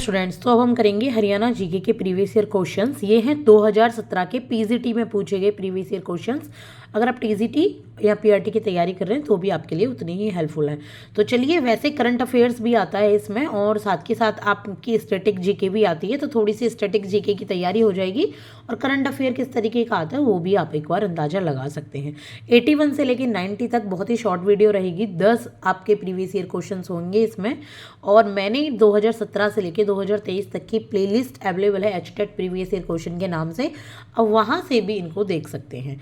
Students, तो अब हम करेंगे हरियाणा जीके के प्रीवियस ईयर क्वेश्चंस। ये हैं 2017 के पीजीटी में पूछे गए प्रीवियस ईयर क्वेश्चंस। अगर आप टीजीटी या पीआरटी की तैयारी कर रहे हैं तो भी आपके लिए उतनी ही हेल्पफुल है। तो चलिए, वैसे करंट अफेयर्स भी आता है इसमें और साथ के साथ आपकी स्टैटिक जीके भी आती है, तो थोड़ी सी स्टैटिक जीके की तैयारी हो जाएगी और करंट अफेयर किस तरीके का आता है वो भी आप एक बार अंदाजा लगा सकते हैं। 81 से लेकर 90 तक बहुत ही शॉर्ट वीडियो रहेगी, 10 आपके प्रीवियस ईयर क्वेश्चन होंगे इसमें। और मैंने 2017 से लेकर 2023 तक की प्लेलिस्ट अवेलेबल है एचटेट प्रीवियस ईयर क्वेश्चन के नाम से, अब वहाँ से भी इनको देख सकते हैं।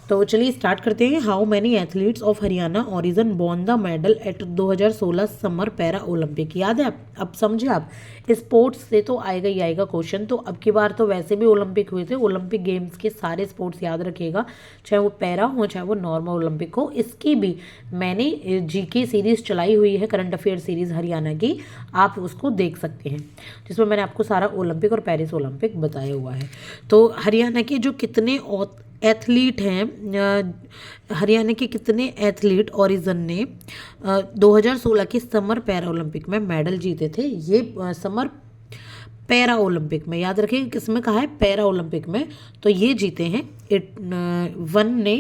तो चलिए स्टार्ट करते हैं। How many athletes of Haryana origin won the medal at 2016 summer para Olympic. याद है आप? अब समझे आप, स्पोर्ट्स से तो आएगा ही आएगा क्वेश्चन। तो अब की बार तो वैसे भी ओलंपिक हुए थे, ओलंपिक गेम्स के सारे स्पोर्ट्स याद रखिएगा, चाहे वो पैरा हो चाहे वो नॉर्मल ओलंपिक हो। इसकी भी मैंने जीके सीरीज चलाई हुई है, करंट अफेयर सीरीज हरियाणा की, आप उसको देख सकते हैं, जिसमें मैंने आपको सारा ओलंपिक और पेरिस ओलंपिक बताया हुआ है। तो हरियाणा के जो कितने एथलीट हैं, हरियाणा के कितने एथलीट ओरिजिन ने 2016 की समर पैरा ओलंपिक में मेडल जीते थे। ये समर पैरा ओलंपिक में, याद रखिए किस में कहा है, पैरा ओलंपिक में। तो ये जीते हैं वन ने,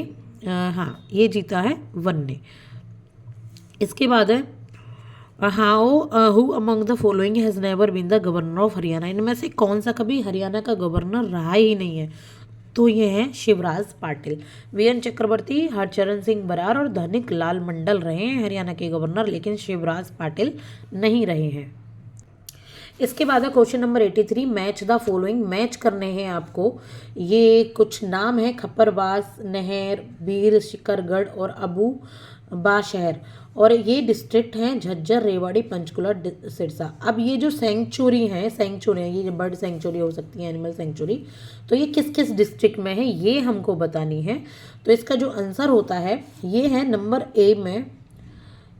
हाँ ये जीता है वन ने। इसके बाद है how who among the following has never been the governor of Haryana. इनमें से कौन सा कभी हरियाणा का गवर्नर रहा ही नहीं है? तो ये हैं शिवराज पाटिल। वीएन चक्रवर्ती, हरचरण सिंह बरार और धनिक लाल मंडल रहे हैं हरियाणा के गवर्नर, लेकिन शिवराज पाटिल नहीं रहे हैं। इसके बाद है question number 83, match the following. Match करने हैं आपको, ये कुछ नाम है, खप्परवास, नहर, बीर, शिकरगढ़ और अबू बाशहर, और ये डिस्ट्रिक्ट हैं झज्जर, रेवाड़ी, पंचकुला, सिरसा। अब ये जो सेंचुरी हैं, ये बर्ड सेंचुरी हो सकती है, एनिमल सेंचुरी, तो ये किस किस डिस्ट्रिक्ट में है ये हमको बतानी है। तो इसका जो आंसर होता है ये है नंबर ए में,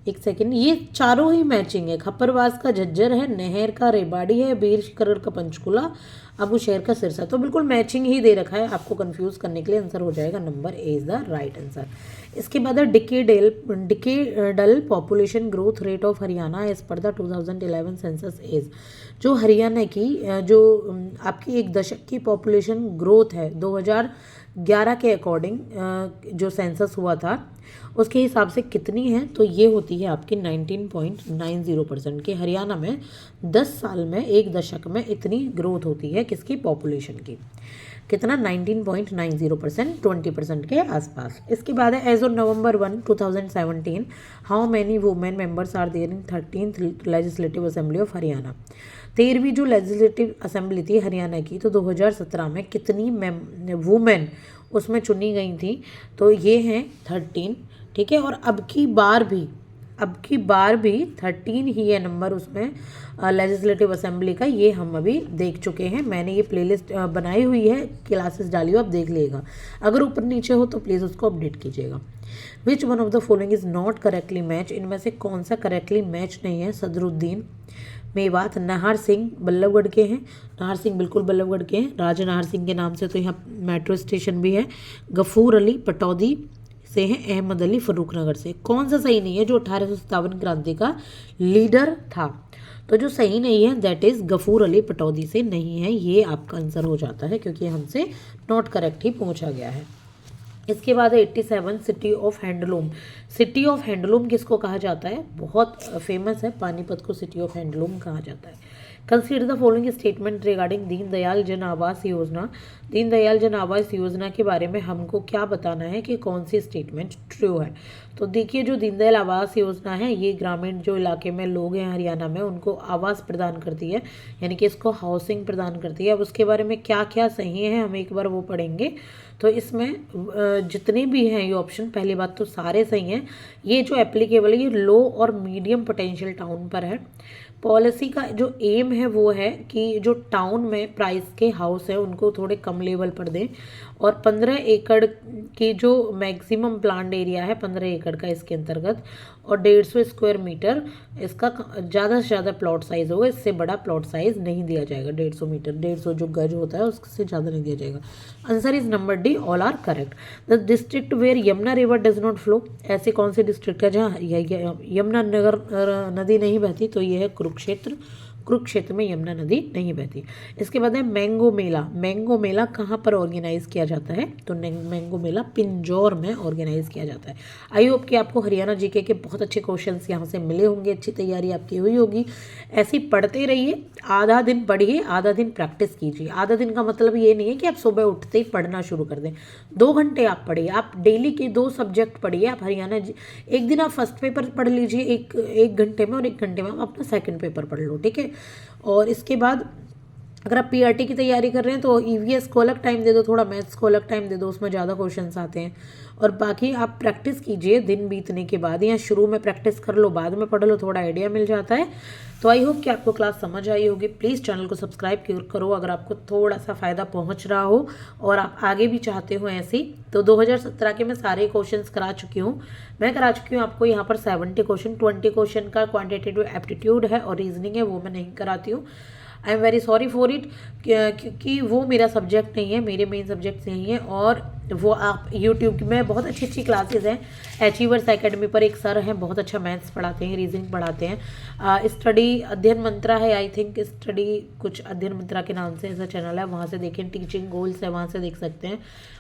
एक सेकेंड, ये चारों ही मैचिंग है। खप्परवास का झज्जर है, नहर का रेवाड़ी है, बीर शिकरगढ़ का पंचकुला, अबू शहर का सिरसा। तो बिल्कुल मैचिंग ही दे रखा है आपको कंफ्यूज करने के लिए। आंसर हो जाएगा number a is the right answer. इसके बाद है decadal population growth rate of Haryana as per the 2011 census is. जो हरियाणा की जो आपकी एक दशक की पॉपुलेशन ग्रोथ है 2011 के अकॉर्डिंग, जो सेंसस हुआ था उसके हिसाब से कितनी है, तो ये होती है आपकी 19.90% के। हरियाणा में 10 साल में, एक दशक में इतनी ग्रोथ होती है किसकी, पॉपुलेशन की। कितना? 19.90%, 20% के आसपास। इसके बाद है as on November 1, 2017 how many women members are there in 13th legislative assembly of Haryana. 13वीं जो लेजिस्लेटिव असेंबली थी हरियाणा की, तो 2017 में कितनी वुमेन उसमें चुनी गई थी, तो ये हैं 13, ठीक है। और अब की बार भी 13 ही है नंबर उसमें लेजिस्लेटिव असेंबली का, ये हम अभी देख चुके हैं। मैंने ये प्लेलिस्ट बनाई हुई है, क्लासेस डाली हो, आप देख लीजिएगा। अगर ऊपर नीचे हो तो प्लीज़ उसको अपडेट कीजिएगा। Which one of the following is not correctly match. इनमें से कौन सा करेक्टली मैच नहीं है? सदरुद्दीन मेवात, नाहर सिंह बल्लभगढ़ के हैं, नाहर सिंह बिल्कुल बल्लभगढ़ के हैं, राजा नाहर सिंह के नाम से तो यहाँ मेट्रो स्टेशन भी है। गफूर अली पटौदी से हैं, अहमद अली फर्रुखनगर से। कौन सा सही नहीं है? जो 1857 क्रांति का लीडर था, तो जो सही नहीं है दैट इज गफूर अली पटौदी से नहीं है। ये आपका आंसर हो जाता है क्योंकि हमसे नॉट करेक्ट ही पूछा गया है। इसके बाद है 87, city of handloom. City of handloom किसको कहा जाता है? बहुत फेमस है, पानीपत को सिटी ऑफ हैंडलूम कहा जाता है। Consider the following statement regarding Deendayal जन आवास योजना। दीनदयाल जन आवास योजना के बारे में हमको क्या बताना है कि कौन सी स्टेटमेंट ट्रू है। तो देखिए, जो दीनदयाल आवास योजना है ये ग्रामीण जो इलाके में लोग हैं हरियाणा में उनको आवास प्रदान करती है, यानी कि इसको हाउसिंग प्रदान करती है। अब उसके बारे में क्या क्या सही है हम एक बार वो पढ़ेंगे। तो इसमें जितने भी हैं ये ऑप्शन, पहली बात तो सारे सही हैं। ये जो एप्लीकेबल है ये लो और मीडियम पोटेंशियल टाउन पर है। पॉलिसी का जो एम है वो है कि जो टाउन में प्राइस के हाउस है उनको थोड़े कम लेवल पर दें, और 15 एकड़ की जो मैक्सिमम प्लान्ड एरिया है 15 एकड़ का इसके अंतर्गत, और 150 स्क्वायर मीटर इसका ज़्यादा से ज़्यादा प्लॉट साइज होगा, इससे बड़ा प्लॉट साइज नहीं दिया जाएगा। 150 मीटर, 150 जो गज होता है उससे ज़्यादा नहीं दिया जाएगा। Answer is number D, all are correct. The district where Yamuna river does not flow. ऐसे कौन से डिस्ट्रिक्ट है जहाँ यमुना नदी नहीं बहती? तो ये है कुरुक्षेत्र, कुरुक्षेत्र में यमुना नदी नहीं बहती। इसके बाद है मैंगो मेला। मैंगो मेला कहाँ पर ऑर्गेनाइज किया जाता है? तो मैंगो मेला पिंजौर में ऑर्गेनाइज किया जाता है। आई होप कि आपको हरियाणा जीके के बहुत अच्छे क्वेश्चंस यहाँ से मिले होंगे, अच्छी तैयारी आपकी हुई होगी। ऐसे ही पढ़ते रहिए, आधा दिन पढ़िए, आधा दिन प्रैक्टिस कीजिए। आधा दिन का मतलब ये नहीं है कि आप सुबह उठते ही पढ़ना शुरू कर दें। 2 घंटे आप पढ़िए, आप डेली के 2 सब्जेक्ट पढ़िए। आप हरियाणा एक दिन आप फर्स्ट पेपर पढ़ लीजिए एक घंटे में, और 1 घंटे में आप अपना सेकंड पेपर पढ़ लो, ठीक है। और इसके बाद अगर आप पीआरटी की तैयारी कर रहे हैं तो ईवीएस को अलग टाइम दे दो, थोड़ा मैथ्स को अलग टाइम दे दो, उसमें ज़्यादा क्वेश्चंस आते हैं। और बाकी आप प्रैक्टिस कीजिए दिन बीतने के बाद, या शुरू में प्रैक्टिस कर लो, बाद में पढ़ लो, थोड़ा आइडिया मिल जाता है। तो आई होप कि आपको क्लास समझ आई होगी। प्लीज़ चैनल को सब्सक्राइब करो अगर आपको थोड़ा सा फ़ायदा पहुंच रहा हो और आप आगे भी चाहते हो ऐसे ही। तो 2017 के मैं सारे क्वेश्चंस करा चुकी हूँ। मैं करा चुकी हूँ आपको यहाँ पर 70 क्वेश्चन, 20 क्वेश्चन का क्वान्टिटेटिव एप्टीट्यूड है और रीजनिंग है, वो मैं नहीं कराती हूँ। I am very sorry for it, क्योंकि वो मेरा सब्जेक्ट नहीं है, मेरे मेन सब्जेक्ट्स नहीं है। और वो आप यूट्यूब में बहुत अच्छी अच्छी क्लासेस हैं। अचीवर्स एकेडमी पर एक सर हैं, बहुत अच्छा मैथ्स पढ़ाते हैं, रीजनिंग पढ़ाते हैं। स्टडी अध्ययन मंत्रा है, आई थिंक स्टडी कुछ अध्ययन मंत्रा के नाम से ऐसा चैनल है, वहाँ से देखें। टीचिंग गोल्स है, वहाँ से देख सकते हैं।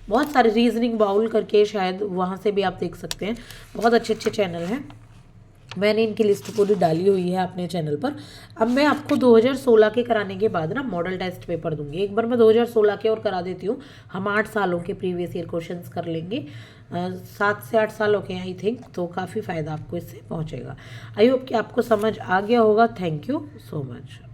बहुत सारे रीजनिंग बाउल करके शायद, वहाँ से भी आप देख सकते हैं। बहुत अच्छे अच्छे चैनल हैं, मैंने इनकी लिस्ट पूरी डाली हुई है अपने चैनल पर। अब मैं आपको 2016 के कराने के बाद ना मॉडल टेस्ट पेपर दूंगी। एक बार मैं 2016 के और करा देती हूँ, हम 8 सालों के प्रीवियस ईयर क्वेश्चंस कर लेंगे। 7 से 8 सालों के आई थिंक, तो काफ़ी फ़ायदा आपको इससे पहुँचेगा। आई होप कि आपको समझ आ गया होगा। Thank you so much.